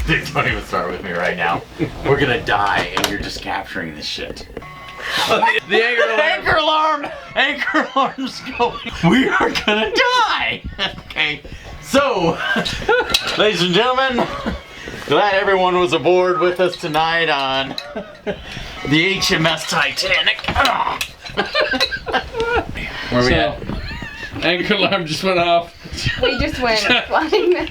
Don't even start with me right now. We're gonna die and you're just capturing this shit. The anchor alarm. Anchor alarm's going. We are gonna die. Okay. So, ladies and gentlemen, glad everyone was aboard with us tonight on the HMS Titanic. Where we at? Anchor alarm just went off. We just went flying.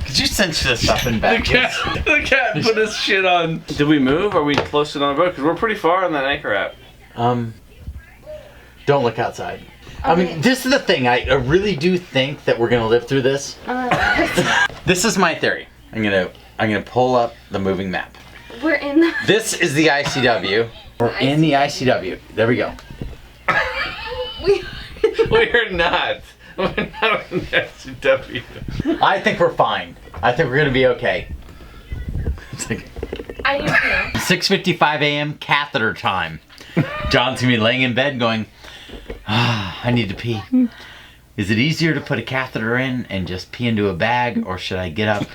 Could you cinch this up in back? The cat put his shit on. Did we move? Are we close to on the boat? Because we're pretty far on that anchor app. Don't look outside. I mean, this is the thing. I really do think that we're gonna live through this. This is my theory. I'm gonna pull up the moving map. We're in the... This is the ICW. We're in the ICW. There we go. We're not. We're not in the SCW. I think we're fine. I think we're gonna be okay. It's like I need to know. 6:55 a.m. catheter time. John's gonna be laying in bed going, I need to pee. Is it easier to put a catheter in and just pee into a bag, or should I get up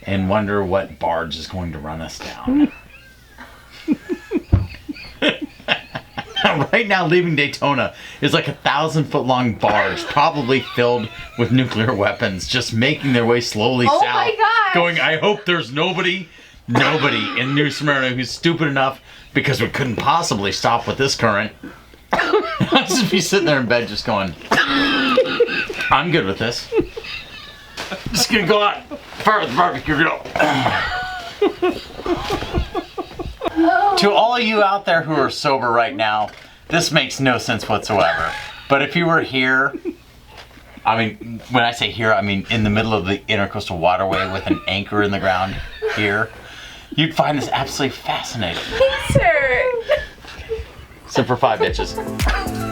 and wonder what barge is going to run us down? Right now, leaving Daytona is like 1,000-foot long barge, probably filled with nuclear weapons, just making their way slowly south. My gosh. Going, I hope there's nobody in New Smyrna who's stupid enough, because we couldn't possibly stop with this current. I'll just be sitting there in bed just going, I'm good with this. Just gonna go out, fire with the barbecue grill. To all of you out there who are sober right now, this makes no sense whatsoever. But if you were here, I mean, when I say here, I mean in the middle of the intercoastal waterway with an anchor in the ground here, you'd find this absolutely fascinating. Sir. Sip for 5 bitches.